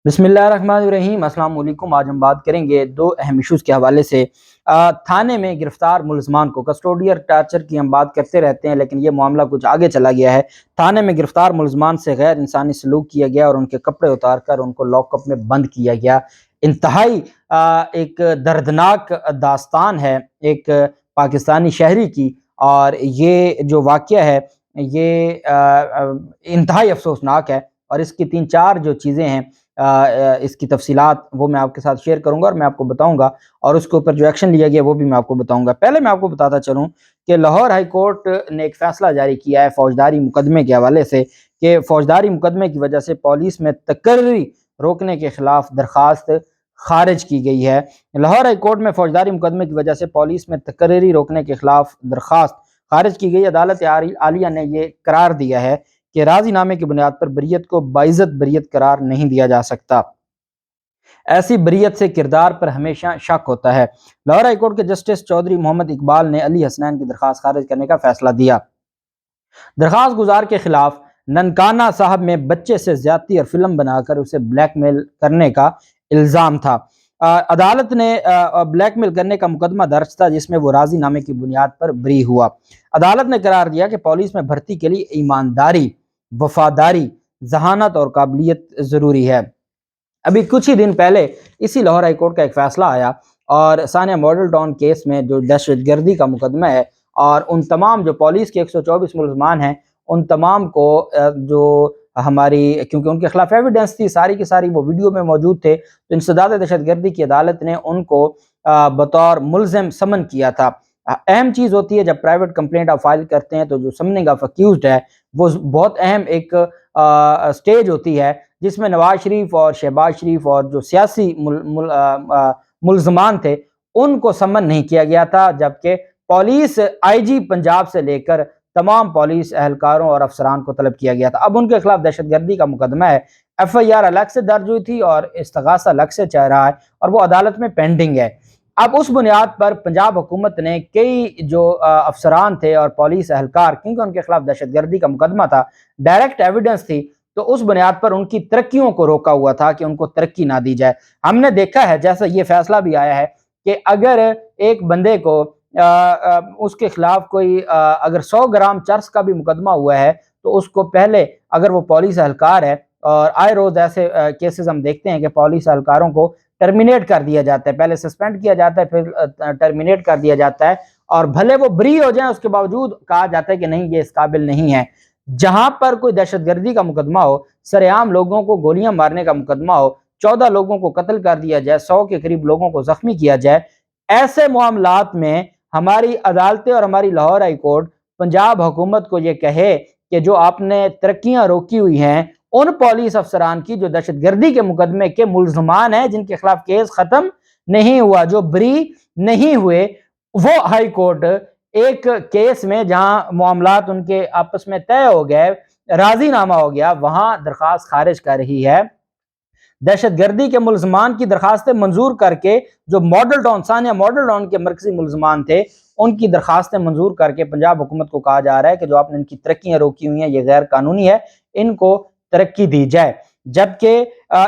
بسم اللہ الرحمن الرحیم۔ السلام علیکم۔ آج ہم بات کریں گے دو اہم ایشوز کے حوالے سے۔ تھانے میں گرفتار ملزمان کو کسٹوڈیل ٹارچر کی ہم بات کرتے رہتے ہیں، لیکن یہ معاملہ کچھ آگے چلا گیا ہے۔ تھانے میں گرفتار ملزمان سے غیر انسانی سلوک کیا گیا اور ان کے کپڑے اتار کر ان کو لاک اپ میں بند کیا گیا۔ انتہائی ایک دردناک داستان ہے ایک پاکستانی شہری کی، اور یہ جو واقعہ ہے یہ انتہائی افسوسناک ہے، اور اس کی 3-4 جو چیزیں ہیں اس کی تفصیلات وہ میں آپ کے ساتھ شیئر کروں گا اور میں آپ کو بتاؤں گا، اور اس کے اوپر جو ایکشن لیا گیا وہ بھی میں آپ کو بتاؤں گا۔ پہلے میں آپ کو بتاتا چلوں کہ لاہور ہائی کورٹ نے ایک فیصلہ جاری کیا ہے فوجداری مقدمے کے حوالے سے، کہ فوجداری مقدمے کی وجہ سے پولیس میں تقرری روکنے کے خلاف درخواست خارج کی گئی ہے۔ لاہور ہائی کورٹ میں فوجداری مقدمے کی وجہ سے پولیس میں تقرری روکنے کے خلاف درخواست خارج کی گئی۔ عدالت عالیہ نے یہ قرار دیا ہے کہ راضی نامے کی بنیاد پر بریت کو باعزت بریت قرار نہیں دیا جا سکتا۔ ایسی بریت سے کردار پر ہمیشہ شک ہوتا ہے۔ لاہور ہائی کورٹ کے جسٹس چودھری محمد اقبال نے علی حسنین کی درخواست خارج کرنے کا فیصلہ دیا۔ درخواست گزار کے خلاف ننکانہ صاحب میں بچے سے زیادتی اور فلم بنا کر اسے بلیک میل کرنے کا الزام تھا۔ عدالت نے بلیک میل کرنے کا مقدمہ درج تھا، جس میں وہ راضی نامے کی بنیاد پر بری ہوا۔ عدالت نے قرار دیا کہ پولیس میں بھرتی کے لیے ایمانداری، وفاداری، ذہانت اور قابلیت ضروری ہے۔ ابھی کچھ ہی دن پہلے اسی لاہور ہائی کورٹ کا ایک فیصلہ آیا، اور ثانیہ ماڈل ٹاؤن کیس میں جو دہشت گردی کا مقدمہ ہے، اور ان تمام جو پولیس کے 124 ملزمان ہیں ان تمام کو جو ہماری، کیونکہ ان کے خلاف ایویڈنس تھی ساری کی ساری، وہ ویڈیو میں موجود تھے، تو انسداد دہشت گردی کی عدالت نے ان کو بطور ملزم سمن کیا تھا۔ اہم چیز ہوتی ہے جب پرائیویٹ کمپلینٹ آپ فائل کرتے ہیں تو جو سمننگ آف اکیوزڈ ہے وہ بہت اہم ایک سٹیج ہوتی ہے، جس میں نواز شریف اور شہباز شریف اور جو سیاسی ملزمان تھے ان کو سمن نہیں کیا گیا تھا، جبکہ پولیس آئی جی پنجاب سے لے کر تمام پولیس اہلکاروں اور افسران کو طلب کیا گیا تھا۔ اب ان کے خلاف دہشت گردی کا مقدمہ ہے، ایف آئی آر الگ سے درج ہوئی تھی اور استغاثہ الگ سے چل رہا ہے، اور وہ عدالت میں پینڈنگ ہے۔ اب اس بنیاد پر پنجاب حکومت نے کئی جو افسران تھے اور پولیس اہلکار، کیونکہ ان کے خلاف دہشت گردی کا مقدمہ تھا، ڈائریکٹ ایویڈنس تھی، تو اس بنیاد پر ان کی ترقیوں کو روکا ہوا تھا کہ ان کو ترقی نہ دی جائے۔ ہم نے دیکھا ہے جیسا یہ فیصلہ بھی آیا ہے کہ اگر ایک بندے کو اس کے خلاف کوئی اگر 100 گرام چرس کا بھی مقدمہ ہوا ہے تو اس کو پہلے، اگر وہ پولیس اہلکار ہے، اور آئے روز ایسے کیسز ہم دیکھتے ہیں کہ پولیس اہلکاروں کو ٹرمینیٹ کر دیا جاتا ہے، پہلے سسپینڈ کیا جاتا ہے پھر ٹرمینیٹ کر دیا جاتا ہے، اور بھلے وہ بری ہو جائیں اس کے باوجود کہا جاتا ہے کہ نہیں یہ اس قابل نہیں ہے۔ جہاں پر کوئی دہشت گردی کا مقدمہ ہو، سر عام لوگوں کو گولیاں مارنے کا مقدمہ ہو، 14 لوگوں کو قتل کر دیا جائے، 100 کے قریب لوگوں کو زخمی کیا جائے، ایسے معاملات میں ہماری عدالتیں اور ہماری لاہور ہائی کورٹ پنجاب حکومت کو یہ کہے کہ جو آپ نے ترقیاں روکی ہوئی ہیں ان پولیس افسران کی جو دہشت گردی کے مقدمے کے ملزمان ہیں، جن کے خلاف کیس ختم نہیں ہوا، جو بری نہیں ہوئے، وہ ہائی کورٹ ایک کیس میں جہاں معاملات ان کے آپس میں طے ہو گئے، راضی نامہ ہو گیا، وہاں درخواست خارج کر رہی ہے۔ دہشت گردی کے ملزمان کی درخواستیں منظور کر کے جو ماڈل ٹاؤن، ثانیہ ماڈل ٹاؤن کے مرکزی ملزمان تھے، ان کی درخواستیں منظور کر کے پنجاب حکومت کو کہا جا رہا ہے کہ جو آپ نے ان کی ترقیاں روکی ہوئی ہیں یہ غیر قانونی ہے، ان کو ترقی دی جائے۔ جبکہ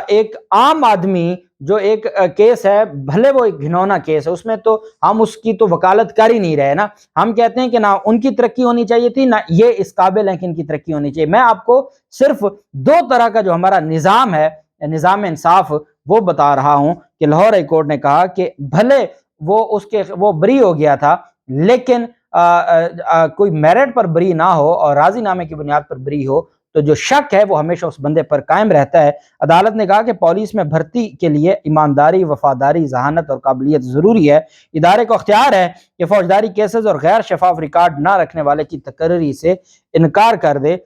ایک عام آدمی جو ایک کیس ہے، بھلے وہ ایک گھنونا کیس ہے، اس میں تو ہم اس کی تو وکالت کر ہی نہیں رہے نا، ہم کہتے ہیں کہ نہ ان کی ترقی ہونی چاہیے تھی، نہ یہ اس قابل ہے کہ ان کی ترقی ہونی چاہیے۔ میں آپ کو صرف 2 طرح کا جو ہمارا نظام ہے، نظام انصاف، وہ بتا رہا ہوں کہ لاہور ہائی کورٹ نے کہا کہ بھلے وہ بری ہو گیا تھا، لیکن کوئی میرٹ پر بری نہ ہو اور راضی نامے کی بنیاد پر بری ہو تو جو شک ہے وہ ہمیشہ اس بندے پر قائم رہتا ہے۔ عدالت نے کہا کہ پولیس میں بھرتی کے لیے ایمانداری، وفاداری، ذہانت اور قابلیت ضروری ہے۔ ادارے کو اختیار ہے کہ فوجداری کیسز اور غیر شفاف ریکارڈ نہ رکھنے والے کی تقرری سے انکار کر دے۔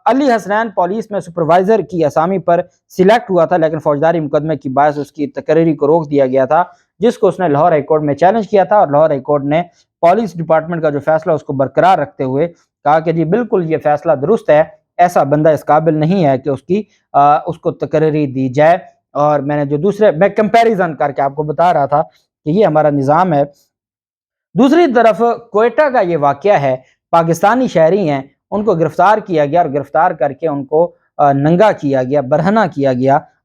علی حسنین پولیس میں سپروائزر کی اسامی پر سلیکٹ ہوا تھا، لیکن فوجداری مقدمے کی باعث اس کی تقرری کو روک دیا گیا تھا، جس کو اس نے لاہور ہائی کورٹ میں چیلنج کیا تھا، اور لاہور ہائی کورٹ نے پولیس ڈپارٹمنٹ کا جو فیصلہ اس کو برقرار رکھتے ہوئے کہا کہ جی بالکل یہ فیصلہ درست ہے، ایسا بندہ اس قابل نہیں ہے کہ اس کو تقرری دی جائے۔ اور میں نے جو میں کمپیریزن کر کے آپ کو بتا رہا تھا کہ یہ ہمارا نظام ہے۔ دوسری طرف کوئٹہ کا یہ واقعہ ہے، پاکستانی شہری ہیں، ان کو گرفتار کیا گیا اور گرفتار کر کے ان کو ننگا کیا گیا، برہنہ کیا گیا،